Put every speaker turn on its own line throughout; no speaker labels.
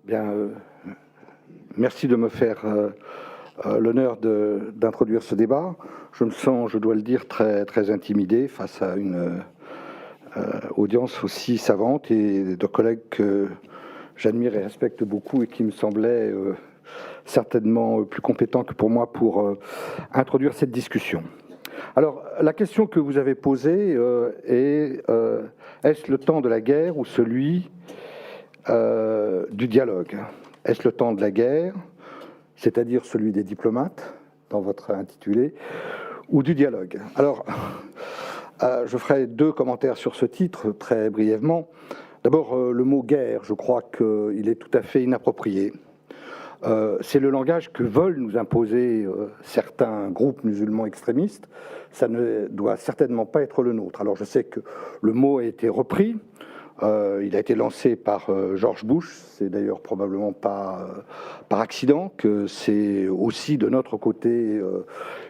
Bien, merci de me faire l'honneur d'introduire ce débat. Je me sens, je dois le dire, très intimidé face à une audience aussi savante et de collègues que j'admire et respecte beaucoup et qui me semblaient certainement plus compétents que pour moi pour introduire cette discussion. Alors, la question que vous avez posée est est-ce le temps de la guerre ou celui du dialogue? Est-ce le temps de la guerre, c'est-à-dire celui des diplomates, dans votre intitulé, ou du dialogue? Alors, je ferai deux commentaires sur ce titre, très brièvement. D'abord, le mot guerre, je crois qu'il est tout à fait inapproprié. C'est le langage que veulent nous imposer certains groupes musulmans extrémistes. Ça ne doit certainement pas être le nôtre. Alors je sais que le mot a été repris, il a été lancé par George Bush, c'est d'ailleurs probablement pas par accident que c'est aussi de notre côté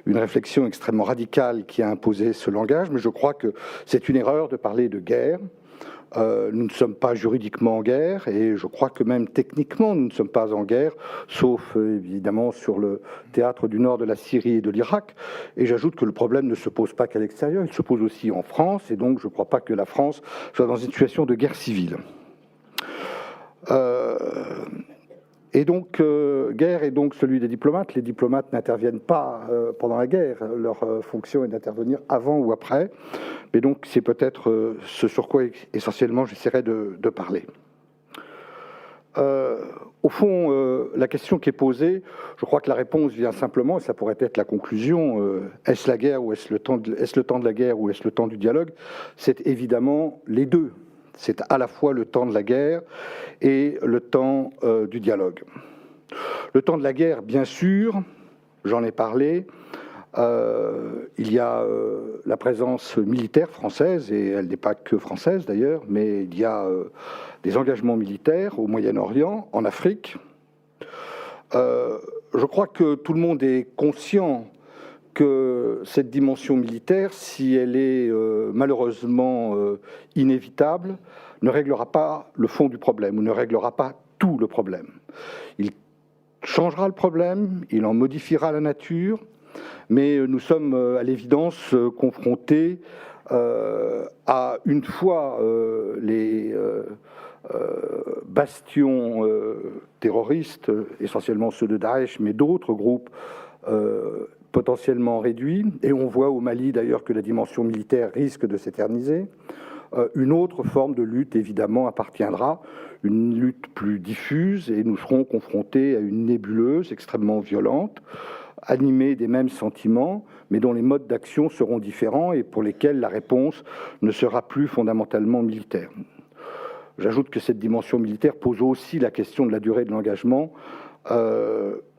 une réflexion extrêmement radicale qui a imposé ce langage, mais je crois que c'est une erreur de parler de guerre. Nous ne sommes pas juridiquement en guerre et je crois que même techniquement nous ne sommes pas en guerre, sauf évidemment sur le théâtre du nord de la Syrie et de l'Irak. Et j'ajoute que le problème ne se pose pas qu'à l'extérieur, il se pose aussi en France et donc je ne crois pas que la France soit dans une situation de guerre civile. Et donc, guerre est donc celui des diplomates. Les diplomates n'interviennent pas pendant la guerre. Leur fonction est d'intervenir avant ou après. Mais donc, c'est peut-être ce sur quoi essentiellement j'essaierai de parler. Au fond, la question qui est posée, je crois que la réponse vient simplement, et ça pourrait être la conclusion, est-ce la guerre ou est-ce le temps de la guerre ou est-ce le temps du dialogue? C'est évidemment les deux. C'est à la fois le temps de la guerre et le temps du dialogue. Le temps de la guerre, bien sûr, j'en ai parlé, il y a la présence militaire française, et elle n'est pas que française d'ailleurs, mais il y a des engagements militaires au Moyen-Orient, en Afrique. Je crois que tout le monde est conscient que cette dimension militaire, si elle est malheureusement inévitable, ne réglera pas le fond du problème, ou ne réglera pas tout le problème. Il changera le problème, il en modifiera la nature, mais nous sommes à l'évidence confrontés à, une fois les bastions terroristes, essentiellement ceux de Daesh, mais d'autres groupes potentiellement réduits, et on voit au Mali d'ailleurs que la dimension militaire risque de s'éterniser. Une autre forme de lutte, évidemment, appartiendra, une lutte plus diffuse, et nous serons confrontés à une nébuleuse extrêmement violente, animée des mêmes sentiments, mais dont les modes d'action seront différents et pour lesquels la réponse ne sera plus fondamentalement militaire. J'ajoute que cette dimension militaire pose aussi la question de la durée de l'engagement.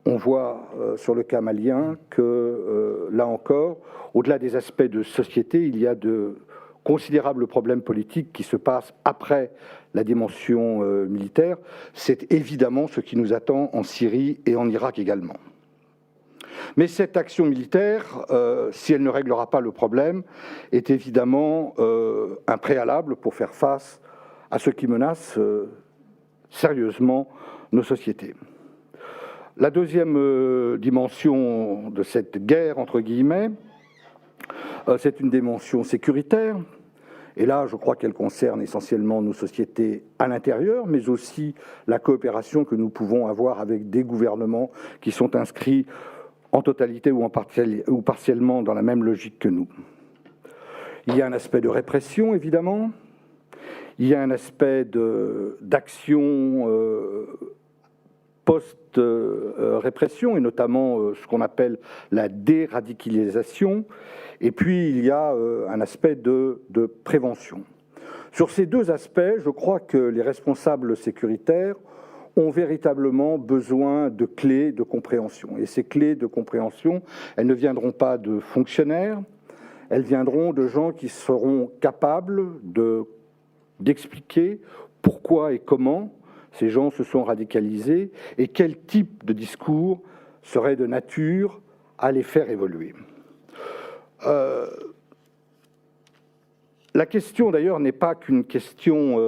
On voit sur le cas malien que, là encore, au-delà des aspects de société, il y a de considérables problèmes politiques qui se passent après la dimension militaire. C'est évidemment ce qui nous attend en Syrie et en Irak également. Mais cette action militaire, si elle ne réglera pas le problème, est évidemment un préalable pour faire face à ce qui menace sérieusement nos sociétés. La deuxième dimension de cette guerre, entre guillemets, c'est une dimension sécuritaire. Et là, je crois qu'elle concerne essentiellement nos sociétés à l'intérieur, mais aussi la coopération que nous pouvons avoir avec des gouvernements qui sont inscrits en totalité ou partiellement dans la même logique que nous. Il y a un aspect de répression, évidemment. Il y a un aspect d'action post-répression, et notamment ce qu'on appelle la déradicalisation. Et puis, il y a un aspect de prévention. Sur ces deux aspects, je crois que les responsables sécuritaires ont véritablement besoin de clés de compréhension. Et ces clés de compréhension, elles ne viendront pas de fonctionnaires, elles viendront de gens qui seront capables d'expliquer pourquoi et comment ces gens se sont radicalisés et quel type de discours serait de nature à les faire évoluer. La question d'ailleurs n'est pas qu'une question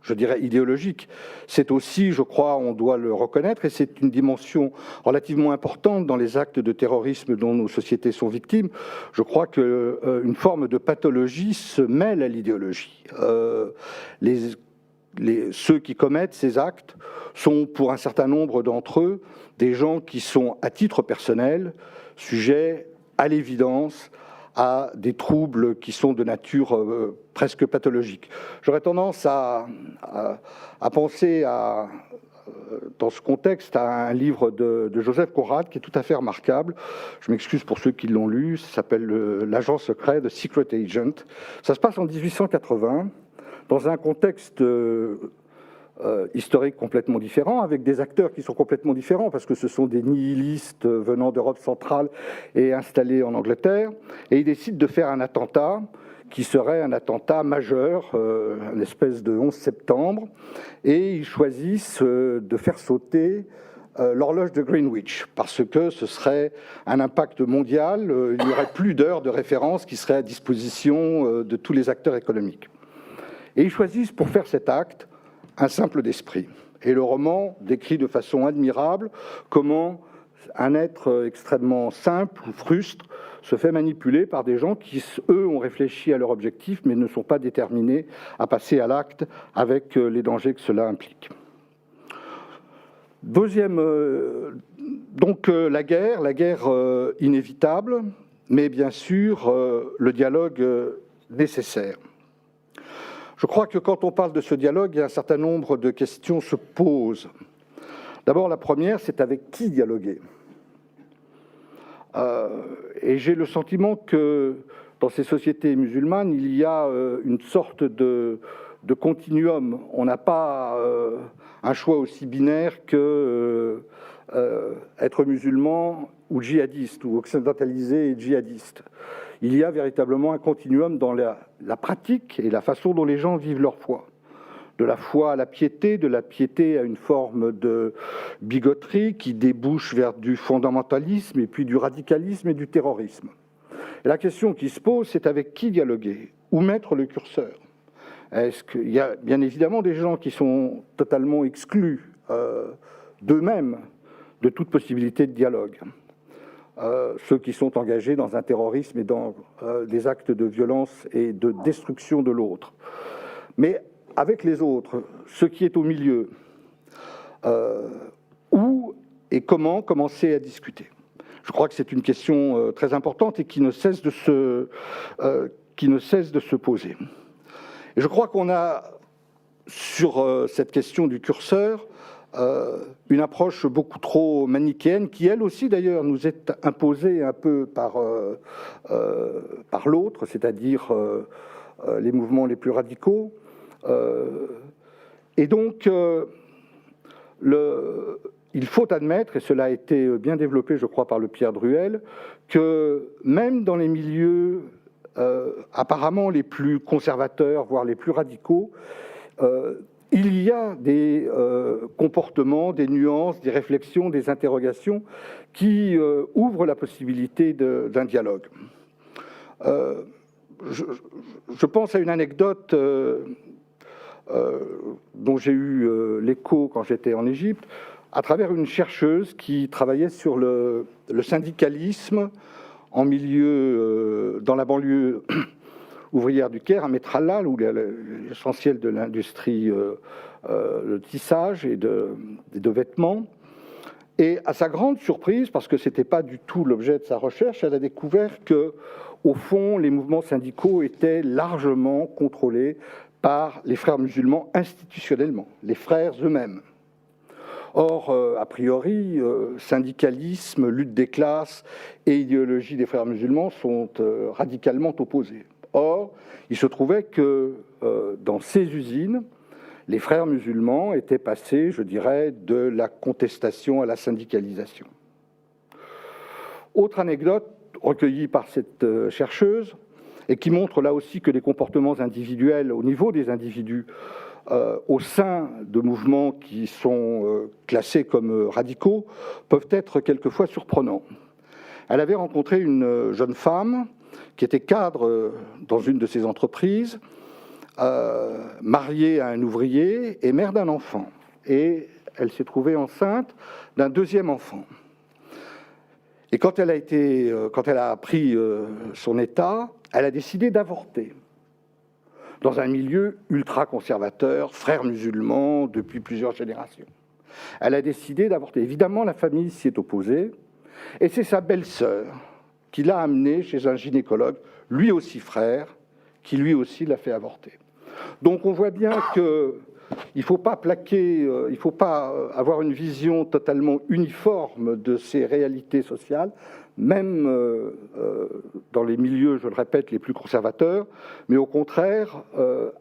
je dirais, idéologique. C'est aussi, je crois, on doit le reconnaître, et c'est une dimension relativement importante dans les actes de terrorisme dont nos sociétés sont victimes. Je crois qu'une forme de pathologie se mêle à l'idéologie. Ceux qui commettent ces actes sont, pour un certain nombre d'entre eux, des gens qui sont, à titre personnel, sujets, à l'évidence, à des troubles qui sont de nature presque pathologique. J'aurais tendance à penser dans ce contexte à un livre de Joseph Conrad qui est tout à fait remarquable. Je m'excuse pour ceux qui l'ont lu, ça s'appelle L'agent secret, The Secret Agent. Ça se passe en 1880, dans un contexte historique complètement différent, avec des acteurs qui sont complètement différents, parce que ce sont des nihilistes venant d'Europe centrale et installés en Angleterre, et ils décident de faire un attentat qui serait un attentat majeur, une espèce de 11 septembre, et ils choisissent de faire sauter l'horloge de Greenwich, parce que ce serait un impact mondial, il n'y aurait plus d'heures de référence qui seraient à disposition de tous les acteurs économiques. Et ils choisissent pour faire cet acte un simple d'esprit. Et le roman décrit de façon admirable comment un être extrêmement simple ou frustre se fait manipuler par des gens qui, eux, ont réfléchi à leur objectif, mais ne sont pas déterminés à passer à l'acte avec les dangers que cela implique. Deuxième, donc la guerre inévitable, mais bien sûr le dialogue nécessaire. Je crois que quand on parle de ce dialogue, il y a un certain nombre de questions se posent. D'abord, la première, c'est avec qui dialoguer ? Et j'ai le sentiment que dans ces sociétés musulmanes, il y a une sorte de continuum. On n'a pas un choix aussi binaire que être musulman ou djihadiste, ou occidentalisé et djihadiste. Il y a véritablement un continuum dans la pratique et la façon dont les gens vivent leur foi. De la foi à la piété, de la piété à une forme de bigoterie qui débouche vers du fondamentalisme et puis du radicalisme et du terrorisme. Et la question qui se pose, c'est avec qui dialoguer ? Où mettre le curseur ? Est-ce qu'il y a bien évidemment des gens qui sont totalement exclus d'eux-mêmes de toute possibilité de dialogue ? Ceux qui sont engagés dans un terrorisme et dans des actes de violence et de destruction de l'autre. Mais avec les autres, ce qui est au milieu, où et comment commencer à discuter ? Je crois que c'est une question très importante et qui ne cesse de se poser. Et je crois qu'on a, sur cette question du curseur, une approche beaucoup trop manichéenne, qui elle aussi d'ailleurs nous est imposée un peu par l'autre, c'est-à-dire les mouvements les plus radicaux. Et donc, il faut admettre, et cela a été bien développé, je crois, par le Pierre Druel, que même dans les milieux apparemment les plus conservateurs, voire les plus radicaux, il y a des comportements, des nuances, des réflexions, des interrogations qui ouvrent la possibilité d'un dialogue. Je pense à une anecdote dont j'ai eu l'écho quand j'étais en Égypte, à travers une chercheuse qui travaillait sur le syndicalisme en milieu, dans la banlieue ouvrière du Caire, à Metralal, où l'essentiel de l'industrie, le tissage et de vêtements. Et à sa grande surprise, parce que ce n'était pas du tout l'objet de sa recherche, elle a découvert que, au fond, les mouvements syndicaux étaient largement contrôlés par les frères musulmans institutionnellement, les frères eux-mêmes. Or, a priori, syndicalisme, lutte des classes et idéologie des frères musulmans sont radicalement opposés. Or, il se trouvait que dans ces usines, les frères musulmans étaient passés, je dirais, de la contestation à la syndicalisation. Autre anecdote recueillie par cette chercheuse, et qui montre là aussi que les comportements individuels, au niveau des individus, au sein de mouvements qui sont classés comme radicaux, peuvent être quelquefois surprenants. Elle avait rencontré une jeune femme qui était cadre dans une de ces entreprises, mariée à un ouvrier et mère d'un enfant. Et elle s'est trouvée enceinte d'un deuxième enfant. Et quand elle a appris son état, elle a décidé d'avorter. Dans un milieu ultra-conservateur, frères musulmans, depuis plusieurs générations. Elle a décidé d'avorter. Évidemment, la famille s'y est opposée, et c'est sa belle-sœur qui l'a amenée chez un gynécologue, lui aussi frère, qui lui aussi l'a fait avorter. Donc on voit bien qu'il ne faut pas il ne faut pas avoir une vision totalement uniforme de ces réalités sociales, même dans les milieux, je le répète, les plus conservateurs, mais au contraire,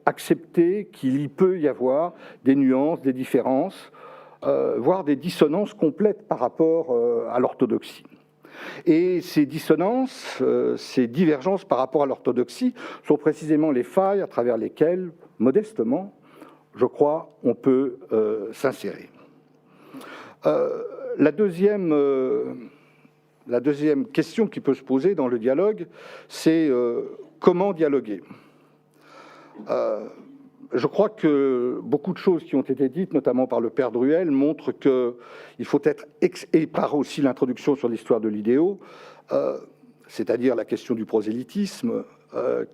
accepter qu'il y peut y avoir des nuances, des différences, voire des dissonances complètes par rapport à l'orthodoxie. Et ces dissonances, ces divergences par rapport à l'orthodoxie sont précisément les failles à travers lesquelles, modestement, je crois, on peut s'insérer. La deuxième question qui peut se poser dans le dialogue, c'est comment dialoguer. Je crois que beaucoup de choses qui ont été dites, notamment par le père Druel, montrent qu'il faut être, et par aussi l'introduction sur l'histoire de l'idéo, c'est-à-dire la question du prosélytisme,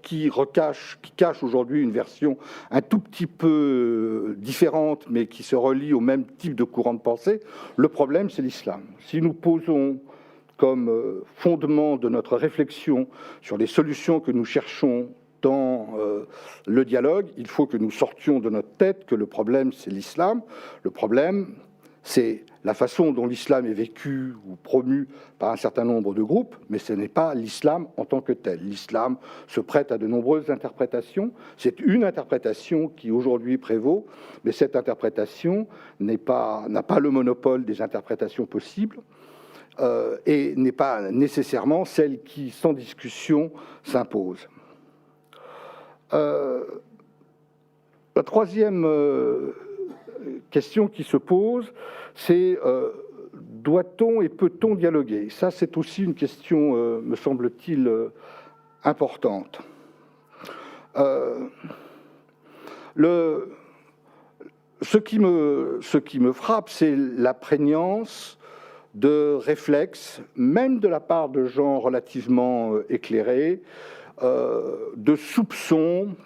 qui cache aujourd'hui une version un tout petit peu différente, mais qui se relie au même type de courant de pensée. Le problème, c'est l'islam. Si nous posons comme fondement de notre réflexion sur les solutions que nous cherchons dans le dialogue, il faut que nous sortions de notre tête que le problème, c'est l'islam. Le problème, c'est la façon dont l'islam est vécu ou promu par un certain nombre de groupes, mais ce n'est pas l'islam en tant que tel. L'islam se prête à de nombreuses interprétations. C'est une interprétation qui aujourd'hui prévaut, mais cette interprétation n'a pas le monopole des interprétations possibles. Et n'est pas nécessairement celle qui, sans discussion, s'impose. La troisième question qui se pose, c'est doit-on et peut-on dialoguer ? Ça, c'est aussi une question, me semble-t-il, importante. Ce qui me frappe, c'est la prégnance de réflexes, même de la part de gens relativement éclairés, de soupçons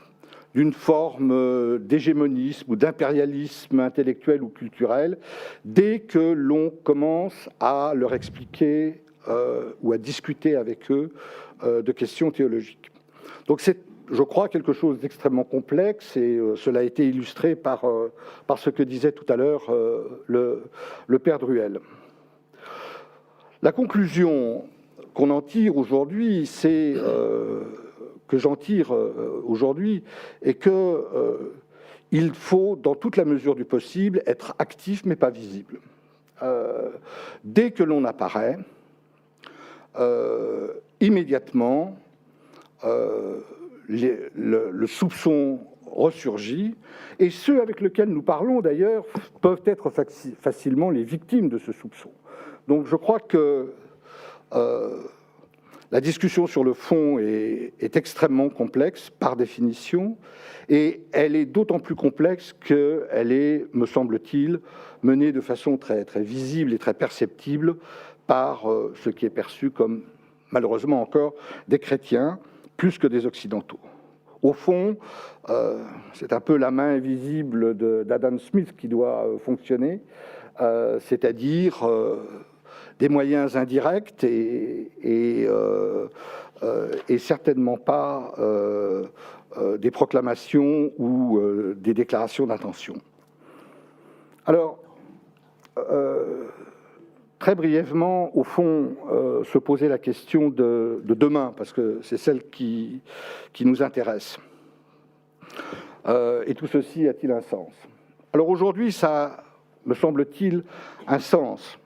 d'une forme d'hégémonisme ou d'impérialisme intellectuel ou culturel, dès que l'on commence à leur expliquer ou à discuter avec eux de questions théologiques. Donc c'est, je crois, quelque chose d'extrêmement complexe, et cela a été illustré par ce que disait tout à l'heure le père Druel. La conclusion qu'on en tire aujourd'hui, c'est que j'en tire aujourd'hui, est que il faut, dans toute la mesure du possible, être actif mais pas visible. Dès que l'on apparaît, immédiatement, le soupçon ressurgit, et ceux avec lesquels nous parlons d'ailleurs peuvent être facilement les victimes de ce soupçon. Donc je crois que la discussion sur le fond est extrêmement complexe par définition, et elle est d'autant plus complexe qu'elle est, me semble-t-il, menée de façon très, très visible et très perceptible par ce qui est perçu comme, malheureusement encore, des chrétiens plus que des occidentaux. Au fond, c'est un peu la main invisible d'Adam Smith qui doit fonctionner, c'est-à-dire des moyens indirects et certainement pas des proclamations ou des déclarations d'intention. Alors, très brièvement, au fond, se poser la question de demain, parce que c'est celle qui nous intéresse. Et tout ceci a-t-il un sens ? Alors aujourd'hui, ça me semble-t-il un sens.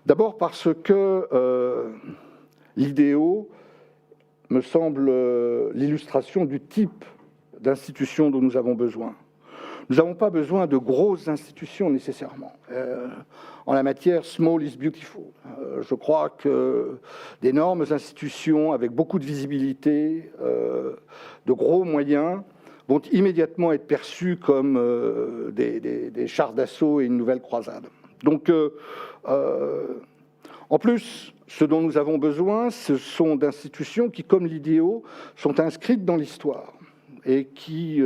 D'abord parce que l'idéo me semble l'illustration du type d'institution dont nous avons besoin. Nous n'avons pas besoin de grosses institutions nécessairement. En la matière, small is beautiful. Je crois que d'énormes institutions avec beaucoup de visibilité, de gros moyens, vont immédiatement être perçus comme des chars d'assaut et une nouvelle croisade. Donc, en plus, ce dont nous avons besoin, ce sont d'institutions qui, comme l'IDEO, sont inscrites dans l'histoire et qui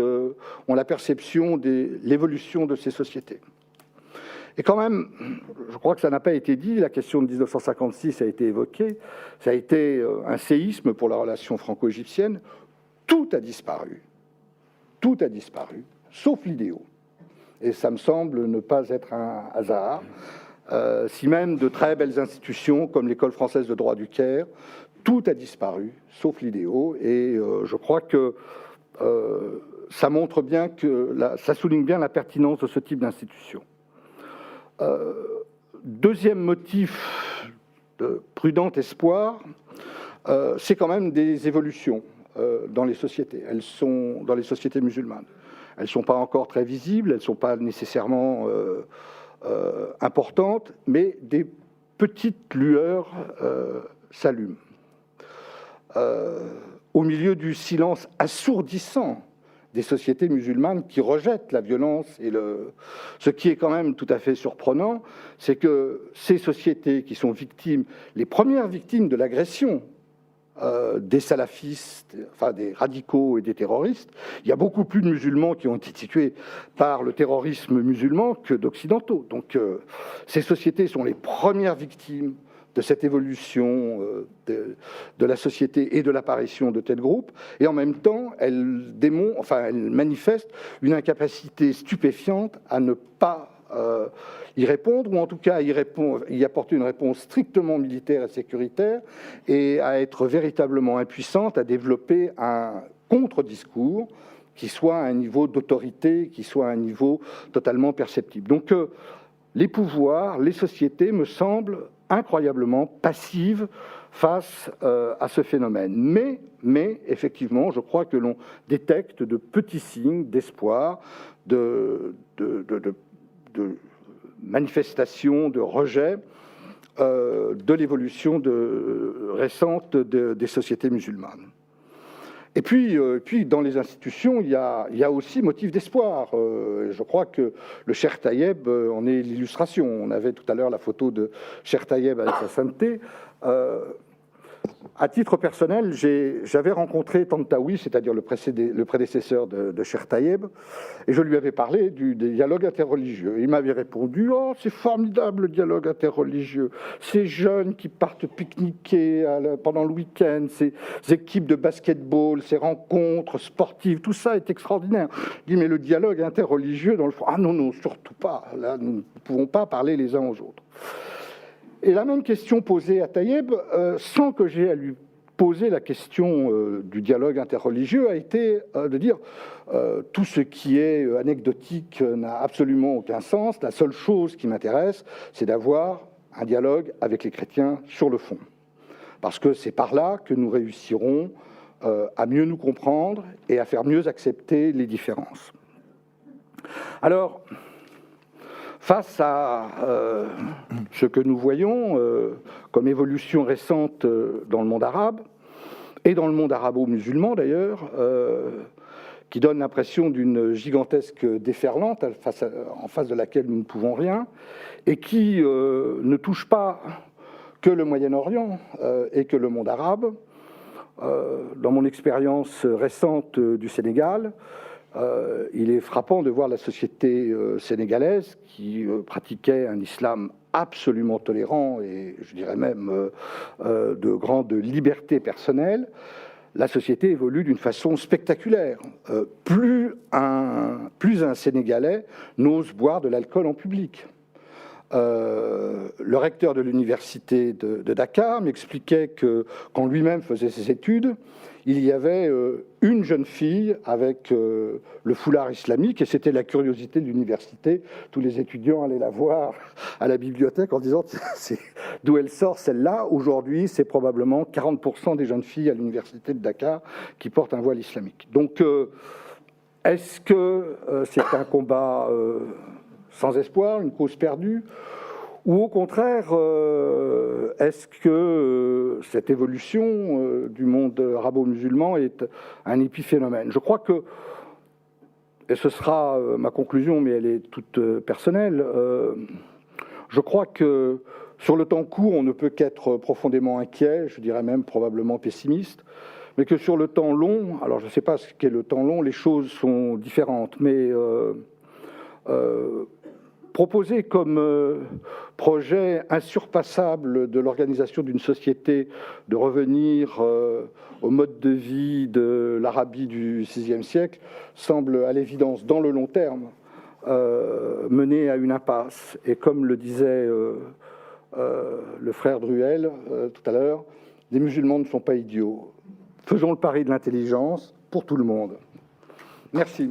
ont la perception de l'évolution de ces sociétés. Et quand même, je crois que ça n'a pas été dit, la question de 1956 a été évoquée, ça a été un séisme pour la relation franco-égyptienne, tout a disparu, sauf l'IDEO. Et ça me semble ne pas être un hasard. Si même de très belles institutions comme l'École française de droit du Caire, tout a disparu, sauf l'IDEO, et je crois que ça montre bien ça souligne bien la pertinence de ce type d'institution. Deuxième motif de prudent espoir, c'est quand même des évolutions dans les sociétés. Elles sont dans les sociétés musulmanes. Elles ne sont pas encore très visibles, elles ne sont pas nécessairement importantes, mais des petites lueurs s'allument. Au milieu du silence assourdissant des sociétés musulmanes qui rejettent la violence, et ce qui est quand même tout à fait surprenant, c'est que ces sociétés qui sont victimes, les premières victimes de l'agression des salafistes, enfin des radicaux et des terroristes, il y a beaucoup plus de musulmans qui ont été tués par le terrorisme musulman que d'occidentaux. Donc ces sociétés sont les premières victimes de cette évolution de la société et de l'apparition de tels groupes, et en même temps, elles manifestent une incapacité stupéfiante à ne pas y répondre, ou en tout cas y apporter une réponse strictement militaire et sécuritaire, et à être véritablement impuissante à développer un contre-discours qui soit à un niveau d'autorité, qui soit à un niveau totalement perceptible. Donc les pouvoirs, les sociétés me semblent incroyablement passives face à ce phénomène. Mais effectivement, je crois que l'on détecte de petits signes d'espoir, de manifestation, de rejet de l'évolution récente des sociétés musulmanes. Et puis, dans les institutions, il y a aussi motif d'espoir. Je crois que le Cheikh Tayeb en est l'illustration. On avait tout à l'heure la photo de Cheikh Tayeb avec sa sainteté. À titre personnel, j'avais rencontré Tantawi, c'est-à-dire le prédécesseur de Cheikh Tayeb, et je lui avais parlé du dialogue interreligieux. Il m'avait répondu « Oh, c'est formidable le dialogue interreligieux, ces jeunes qui partent pique-niquer pendant le week-end, ces équipes de basketball, ces rencontres sportives, tout ça est extraordinaire. » Je dis « Mais le dialogue interreligieux dans le fond, ah non, surtout pas, là nous ne pouvons pas parler les uns aux autres. » Et la même question posée à Tayeb, sans que j'aie à lui poser la question du dialogue interreligieux, a été de dire tout ce qui est anecdotique n'a absolument aucun sens. La seule chose qui m'intéresse, c'est d'avoir un dialogue avec les chrétiens sur le fond. Parce que c'est par là que nous réussirons à mieux nous comprendre et à faire mieux accepter les différences. Alors, face à ce que nous voyons comme évolution récente dans le monde arabe, et dans le monde arabo-musulman d'ailleurs, qui donne l'impression d'une gigantesque déferlante en face de laquelle nous ne pouvons rien, et qui ne touche pas que le Moyen-Orient et que le monde arabe. Dans mon expérience récente du Sénégal, il est frappant de voir la société sénégalaise qui pratiquait un islam absolument tolérant et je dirais même de grande liberté personnelle. La société évolue d'une façon spectaculaire. Plus un Sénégalais n'ose boire de l'alcool en public. Le recteur de l'université de Dakar m'expliquait que quand lui-même faisait ses études, il y avait une jeune fille avec le foulard islamique, et c'était la curiosité de l'université. Tous les étudiants allaient la voir à la bibliothèque en disant d'où elle sort celle-là. Aujourd'hui, c'est probablement 40% des jeunes filles à l'université de Dakar qui portent un voile islamique. Donc, est-ce que c'est un combat sans espoir, une cause perdue ? Ou au contraire, est-ce que cette évolution du monde arabo-musulman est un épiphénomène ? Je crois que et ce sera ma conclusion, mais elle est toute personnelle, je crois que sur le temps court, on ne peut qu'être profondément inquiet, je dirais même probablement pessimiste, mais que sur le temps long, alors je ne sais pas ce qu'est le temps long, les choses sont différentes, mais proposer comme projet insurpassable de l'organisation d'une société de revenir au mode de vie de l'Arabie du VIe siècle semble à l'évidence, dans le long terme, mener à une impasse. Et comme le disait le frère Druel tout à l'heure, les musulmans ne sont pas idiots. Faisons le pari de l'intelligence pour tout le monde. Merci.